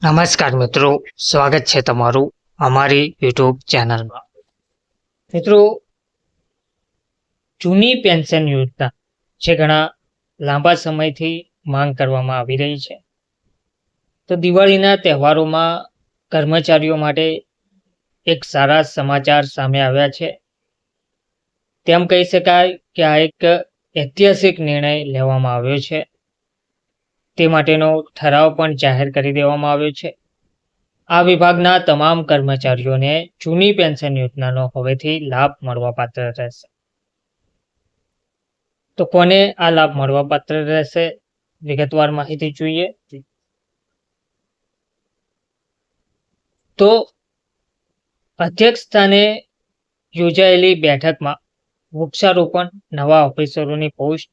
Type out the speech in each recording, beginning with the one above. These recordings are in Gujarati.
નમસ્કાર મિત્રો, સ્વાગત છે તમારું અમારી યુટ્યુબ ચેનલમાં. મિત્રો, જૂની પેન્શન યોજના જે ઘણા લાંબા સમયથી માંગ કરવામાં આવી રહી છે, તો દિવાળીના તહેવારોમાં કર્મચારીઓ માટે એક સારા સમાચાર સામે આવ્યા છે. તેમ કહી શકાય કે આ એક ઐતિહાસિક નિર્ણય લેવામાં આવ્યો છે. તે માટેનો ઠરાવ પણ જાહેર કરી દેવામાં આવ્યો છે. આ વિભાગના તમામ કર્મચારીઓને જૂની પેન્શન યોજનાનો હવેથી લાભ મળવાપાત્ર રહેશે. તો કોને આ લાભ મળવાપાત્ર રહેશે, વિગતવાર માહિતી જોઈએ. તો અધ્યક્ષ સ્થાને યોજાયેલી બેઠકમાં વૃક્ષારોપણ, નવા ઓફિસરોની પોસ્ટ,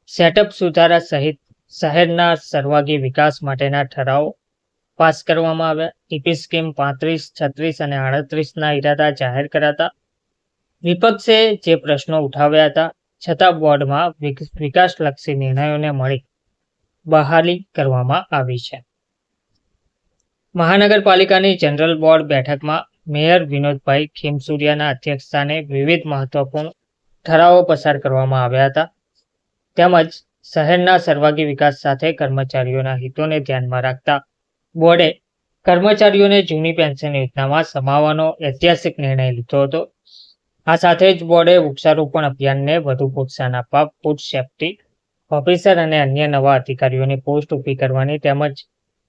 સેટઅપ સુધારા સહિત શહેરના સર્વાંગી વિકાસ માટેના ઠરાવો પાસ કરવામાં આવ્યા. ટીપી સ્કીમ 35, 36 અને 38ના ઇરાદા જાહેર કરાતા વિપક્ષે જે પ્રશ્નો ઉઠાવ્યા હતા, છતાં બોર્ડમાં વિકાસલક્ષી નિર્ણયોને મળી બહાલી કરવામાં આવી છે. મહાનગરપાલિકાની જનરલ બોર્ડ બેઠકમાં મેયર વિનોદભાઈ ખીમસુરિયાના અધ્યક્ષસ્થાને વિવિધ મહત્વપૂર્ણ ઠરાવો પસાર કરવામાં આવ્યા હતા. તેમજ શહેરના સર્વાંગી વિકાસ સાથે કર્મચારીઓના હિતોને ધ્યાનમાં રાખતા બોર્ડે કર્મચારીઓને જૂની પેન્શન યોજનામાં સમાવવાનો ઐતિહાસિક નિર્ણય લીધો હતો. આ સાથે જ બોર્ડે વૃક્ષારોપણ અભિયાનને વધુ પ્રોત્સાહન આપવા ફૂડ સેફ્ટી ઓફિસર અને અન્ય નવા અધિકારીઓની પોસ્ટ ઊભી કરવાની તેમજ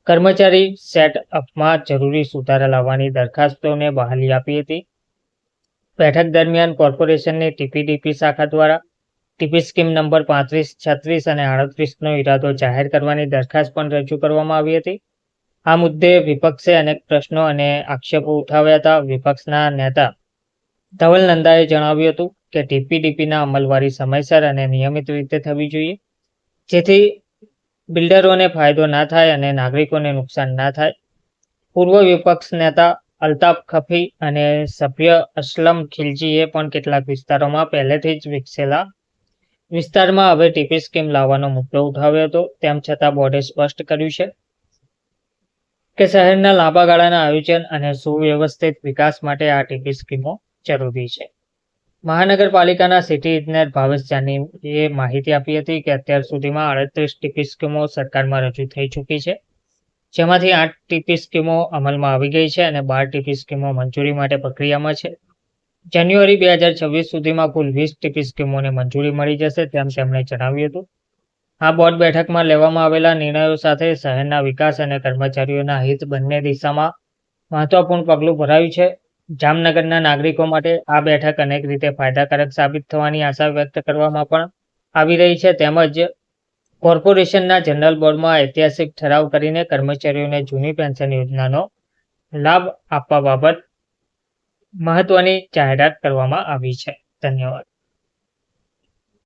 કર્મચારી સેટઅપમાં જરૂરી સુધારા લાવવાની દરખાસ્તોને બહાલી આપી હતી. બેઠક દરમિયાન કોર્પોરેશનની ટીપીડીપી શાખા દ્વારા ટીપી સ્કીમ નંબર 35, 36 અને 38નો ઇરાદો જાહેર કરવાની દરખાસ્ત પણ રજૂ કરવામાં આવી હતી. આ મુદ્દે વિપક્ષે અનેક પ્રશ્નો અને આક્ષેપો ઉઠાવ્યા હતા. વિપક્ષના નેતા ધવલ નંદાએ જણાવ્યું હતું કે ટીપીડીપીના અમલવારી સમયસર અને નિયમિત રીતે થવી જોઈએ, જેથી બિલ્ડરોને ફાયદો ના થાય અને નાગરિકોને નુકસાન ના થાય. પૂર્વ વિપક્ષ નેતા અલ્તાફ ખફી અને સભ્ય અસલમ ખિલજીએ પણ કેટલાક વિસ્તારોમાં પહેલેથી જ વિકસેલા વિસ્તારમાં હવે ટીપી સ્કીમ લાવવાનો મુદ્દો ઉઠાવ્યો હતો. તેમ છતાં બોર્ડે સ્પષ્ટ કર્યું છે કે શહેરના લાંબા ગાળાના આયોજન અને સુવ્યવસ્થિત વિકાસ માટે આ ટીપી સ્કીમો જરૂરી છે. મહાનગરપાલિકાના સિટી ઇજનેર ભાવેશ જાનીએ માહિતી આપી હતી કે અત્યાર સુધીમાં 38 ટીપી સ્કીમો સરકારમાં રજૂ થઈ ચૂકી છે, જેમાંથી 8 ટીપી સ્કીમો અમલમાં આવી ગઈ છે અને 12 ટીપી સ્કીમો મંજૂરી માટે પ્રક્રિયામાં છે. જાન્યુઆરી 2026 સુધીમાં કુલ 20 ટીપી સ્કીમોને મંજૂરી મળી જશે, તેમ તેમણે જણાવ્યું હતું. આ બોર્ડ બેઠકમાં લેવામાં આવેલા નિર્ણયો સાથે શહેરના વિકાસ અને કર્મચારીઓના હિત બંને દિશામાં મહત્વપૂર્ણ પગલું ભરાયું છે. જામનગરના નાગરિકો માટે આ બેઠક અનેક રીતે ફાયદાકારક સાબિત થવાની આશા વ્યક્ત કરવામાં પણ આવી રહી છે. તેમજ કોર્પોરેશનના જનરલ બોર્ડમાં ઐતિહાસિક ઠરાવ કરીને કર્મચારીઓને જૂની પેન્શન યોજનાનો લાભ આપવા બાબત મહત્વની જાહેરાત કરવામાં આવી છે. ધન્યવાદ.